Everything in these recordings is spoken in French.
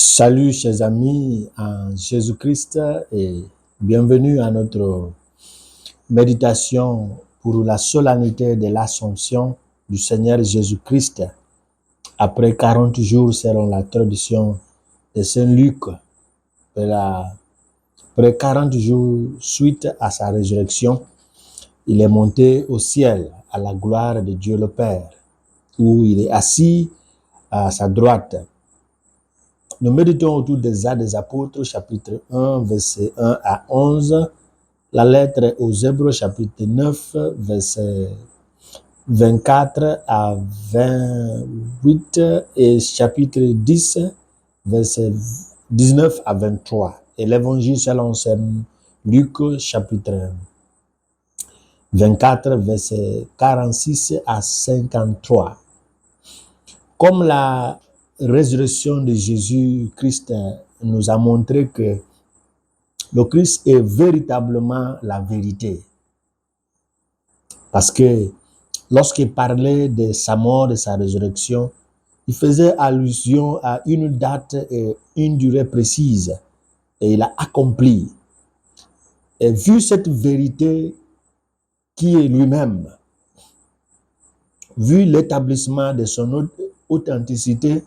Salut chers amis en Jésus-Christ et bienvenue à notre méditation pour la solennité de l'Assomption du Seigneur Jésus-Christ après 40 jours selon la tradition de Saint Luc. Après 40 jours suite à sa résurrection, il est monté au ciel à la gloire de Dieu le Père où il est assis à sa droite. Nous méditons autour des Actes des Apôtres, chapitre 1, verset 1 à 11, la lettre aux Hébreux, chapitre 9, verset 24 à 28, et chapitre 10, verset 19 à 23. Et l'évangile selon Saint Luc, chapitre 24, verset 46 à 53. Comme la résurrection de Jésus-Christ nous a montré que le Christ est véritablement la vérité. Parce que lorsqu'il parlait de sa mort, de sa résurrection, il faisait allusion à une date et une durée précise. Et il a accompli. Et vu cette vérité qui est lui-même, vu l'établissement de son authenticité,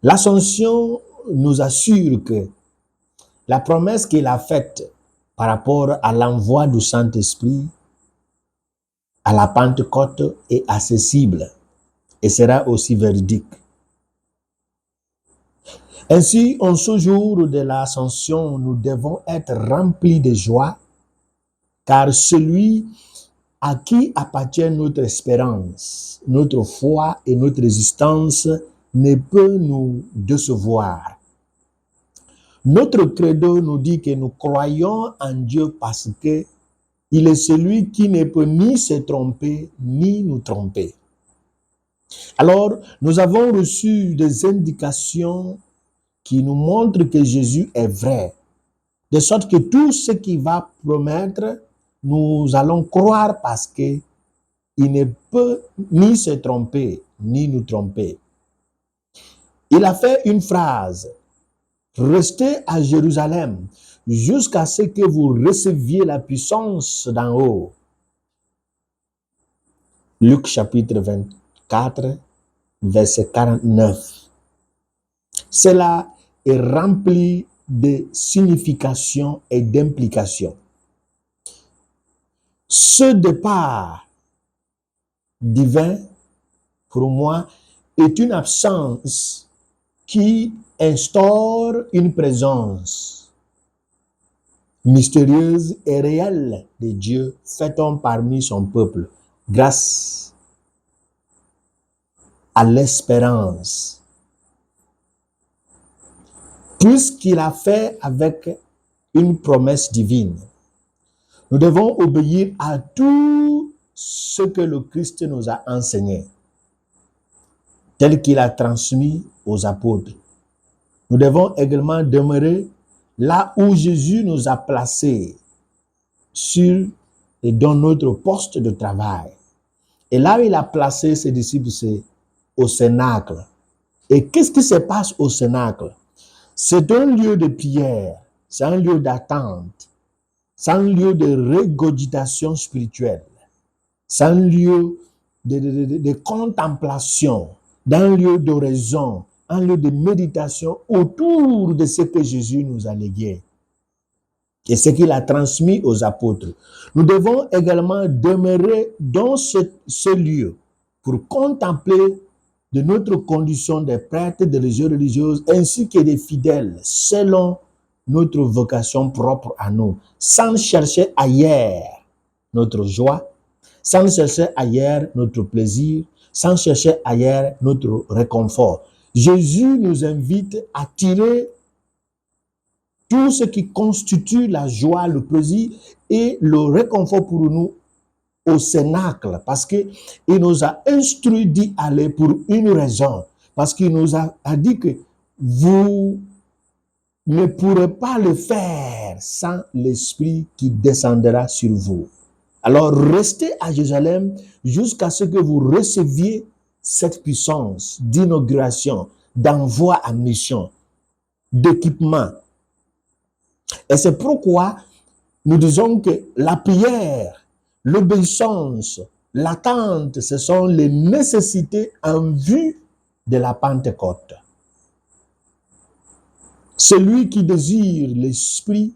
l'Assomption nous assure que la promesse qu'il a faite par rapport à l'envoi du Saint-Esprit à la Pentecôte est accessible et sera aussi véridique. Ainsi, en ce jour de l'Ascension, nous devons être remplis de joie, car celui à qui appartient notre espérance, notre foi et notre résistance ne peut nous décevoir. Notre credo nous dit que nous croyons en Dieu parce que il est celui qui ne peut ni se tromper ni nous tromper. Alors, nous avons reçu des indications qui nous montrent que Jésus est vrai, de sorte que tout ce qu'il va promettre, nous allons croire parce que il ne peut ni se tromper ni nous tromper. Il a fait une phrase: restez à Jérusalem jusqu'à ce que vous receviez la puissance d'en haut. Luc chapitre 24, verset 49. Cela est rempli de signification et d'implication. Ce départ divin, pour moi, est une absence qui instaure une présence mystérieuse et réelle de Dieu fait homme parmi son peuple, grâce à l'espérance. Puisqu'il a fait avec une promesse divine, nous devons obéir à tout ce que le Christ nous a enseigné, tel qu'il a transmis aux apôtres. Nous devons également demeurer là où Jésus nous a placés, sur et dans notre poste de travail. Et là où il a placé ses disciples, c'est au Cénacle. Et qu'est-ce qui se passe au Cénacle? C'est un lieu de prière, c'est un lieu d'attente, c'est un lieu de regurgitation spirituelle, c'est un lieu de contemplation, d'un lieu d'oraison, un lieu de méditation autour de ce que Jésus nous a légué et ce qu'il a transmis aux apôtres. Nous devons également demeurer dans ce lieu pour contempler de notre condition de prêtres, de religieuses, ainsi que des fidèles, selon notre vocation propre à nous, sans chercher ailleurs notre joie, sans chercher ailleurs notre plaisir, sans chercher ailleurs notre réconfort. Jésus nous invite à tirer tout ce qui constitue la joie, le plaisir et le réconfort pour nous au Cénacle, parce qu'il nous a instruit d'y aller pour une raison, parce qu'il nous a dit que vous ne pourrez pas le faire sans l'Esprit qui descendra sur vous. Alors restez à Jérusalem jusqu'à ce que vous receviez cette puissance d'inauguration, d'envoi à mission. d'équipement. Et c'est pourquoi nous disons que la prière, l'obéissance, l'attente, ce sont les nécessités en vue de la Pentecôte. Celui qui désire l'Esprit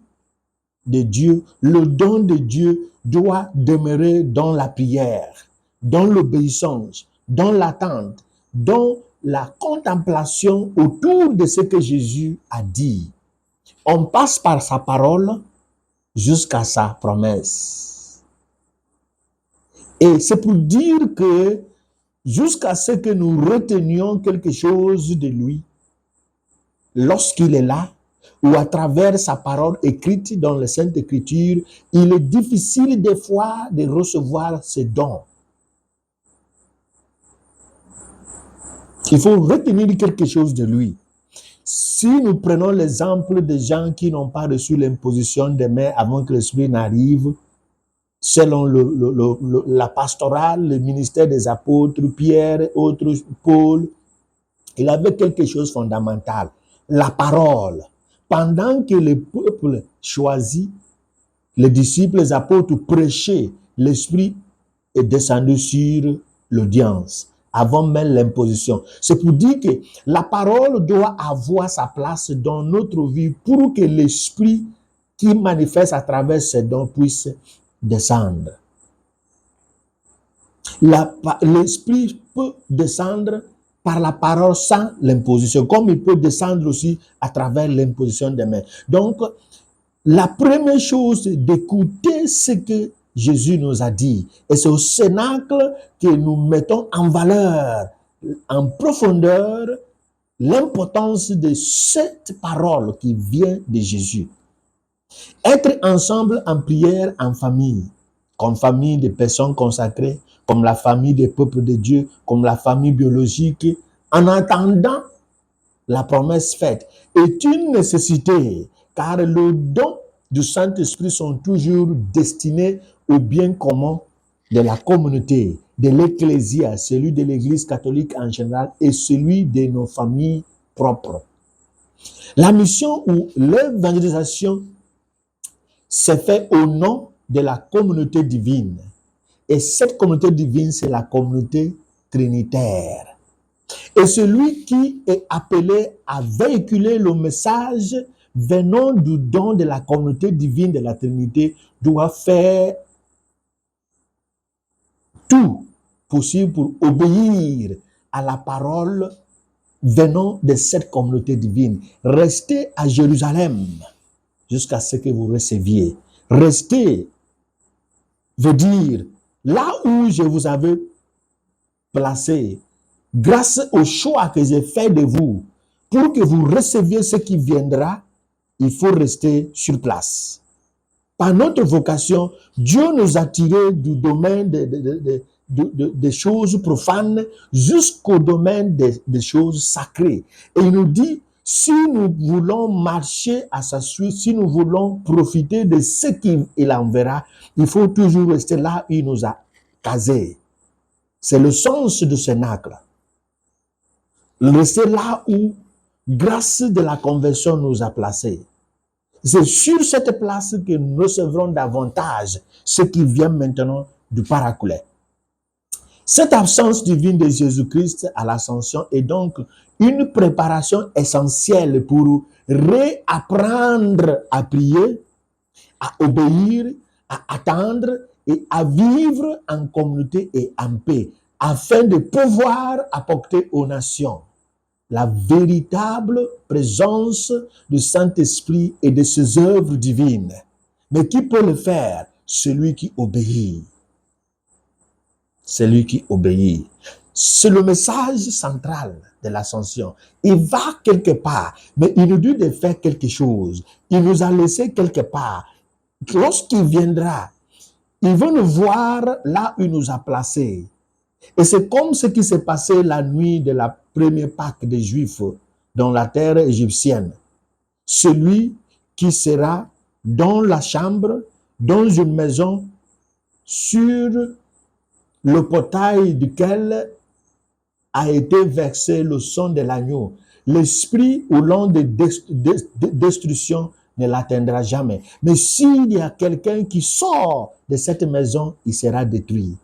de Dieu, le don de Dieu, doit demeurer dans la prière, dans l'obéissance, dans l'attente, dans la contemplation autour de ce que Jésus a dit. On passe par sa parole jusqu'à sa promesse. Et c'est pour dire que jusqu'à ce que nous retenions quelque chose de lui, lorsqu'il est là, ou à travers sa parole écrite dans les Saintes Écritures, il est difficile des fois de recevoir ces dons. Il faut retenir quelque chose de lui. Si nous prenons l'exemple des gens qui n'ont pas reçu l'imposition des mains avant que l'Esprit n'arrive, selon la pastorale, le ministère des apôtres, Pierre, autres, Paul, il avait quelque chose de fondamental, la parole. Pendant que le peuple choisit, les disciples, les apôtres prêchaient, l'Esprit est descendu sur l'audience, avant même l'imposition. C'est pour dire que la parole doit avoir sa place dans notre vie pour que l'Esprit qui manifeste à travers ses dons puisse descendre. L'Esprit peut descendre par la parole sans l'imposition, comme il peut descendre aussi à travers l'imposition des mains. Donc, la première chose, c'est d'écouter ce que Jésus nous a dit. Et c'est au cénacle que nous mettons en valeur, en profondeur, l'importance de cette parole qui vient de Jésus. Être ensemble en prière en famille, comme famille de personnes consacrées, comme la famille des peuples de Dieu, comme la famille biologique, en attendant la promesse faite, est une nécessité, car le don du Saint-Esprit sont toujours destinés au bien commun de la communauté, de l'Ecclésia, celui de l'Église catholique en général et celui de nos familles propres. La mission ou l'évangélisation s'est faite au nom de la communauté divine. Et cette communauté divine, c'est la communauté trinitaire. Et celui qui est appelé à véhiculer le message venant du don de la communauté divine de la Trinité doit faire tout possible pour obéir à la parole venant de cette communauté divine. Restez à Jérusalem jusqu'à ce que vous receviez. Restez veut dire là où je vous avais placé, grâce au choix que j'ai fait de vous, pour que vous receviez ce qui viendra, il faut rester sur place. Par notre vocation, Dieu nous a tirés du domaine des choses profanes jusqu'au domaine des choses sacrées. Et il nous dit, si nous voulons marcher à sa suite, si nous voulons profiter de ce qu'il enverra, il faut toujours rester là où il nous a casés. C'est le sens du cénacle. Rester là où, grâce de la conversion, nous a placés. C'est sur cette place que nous recevrons davantage ce qui vient maintenant du Paraclet. Cette absence divine de Jésus-Christ à l'ascension est donc une préparation essentielle pour réapprendre à prier, à obéir, à attendre et à vivre en communauté et en paix, afin de pouvoir apporter aux nations la véritable présence du Saint-Esprit et de ses œuvres divines. Mais qui peut le faire? Celui qui obéit. Celui qui obéit. C'est le message central de l'ascension. Il va quelque part, mais il nous dit de faire quelque chose. Il nous a laissé quelque part. Lorsqu'il viendra, il veut nous voir là où il nous a placés. Et c'est comme ce qui s'est passé la nuit de la première Pâque des Juifs dans la terre égyptienne. Celui qui sera dans la chambre, dans une maison, sur le portail duquel a été versé le sang de l'agneau. l'esprit au long de destruction ne l'atteindra jamais. Mais s'il y a quelqu'un qui sort de cette maison, il sera détruit.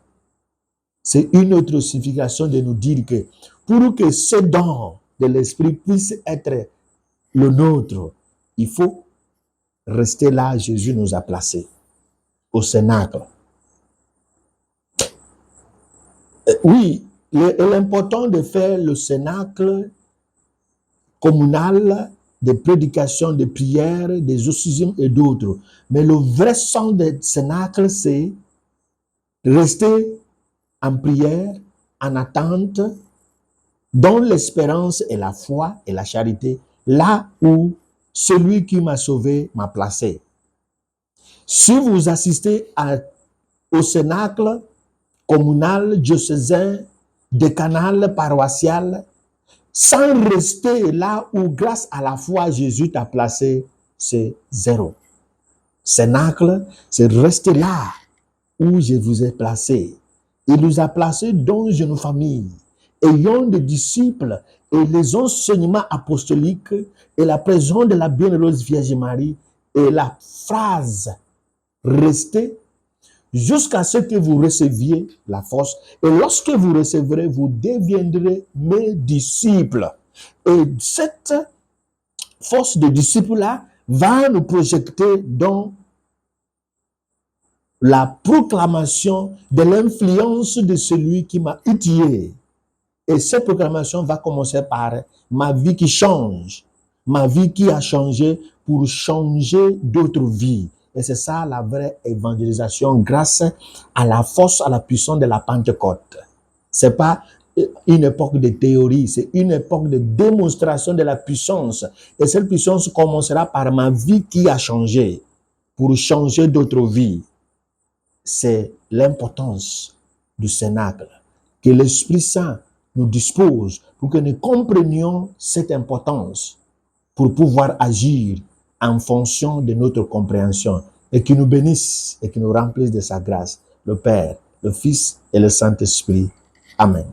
C'est une autre signification de nous dire que pour que ce don de l'esprit puisse être le nôtre, il faut rester là, Jésus nous a placés, au cénacle. Oui, l'important de faire le cénacle communal, des prédications, des prières, des exorcismes et d'autres. Mais le vrai sens du cénacle, c'est rester en prière, en attente, dans l'espérance et la foi et la charité, là où celui qui m'a sauvé m'a placé. Si vous assistez au cénacle communal, diocésain, décanal, paroissial, sans rester là où, grâce à la foi, Jésus t'a placé, c'est zéro. Cénacle, c'est rester là où je vous ai placé. Il nous a placés dans une famille, ayant des disciples et les enseignements apostoliques et la présence de la bienheureuse Vierge Marie et la phrase « restez » jusqu'à ce que vous receviez la force. Et lorsque vous recevrez, vous deviendrez mes disciples. Et cette force de disciples-là va nous projeter dans la proclamation de l'influence de celui qui m'a outillé. Et cette proclamation va commencer par ma vie qui change, ma vie qui a changé pour changer d'autres vies. Et c'est ça la vraie évangélisation grâce à la force, à la puissance de la Pentecôte. C'est pas une époque de théorie, c'est une époque de démonstration de la puissance. Et cette puissance commencera par ma vie qui a changé pour changer d'autres vies. C'est l'importance du cénacle. Que l'Esprit Saint nous dispose pour que nous comprenions cette importance pour pouvoir agir en fonction de notre compréhension et qui nous bénisse et qui nous remplisse de sa grâce, le Père, le Fils et le Saint-Esprit. Amen.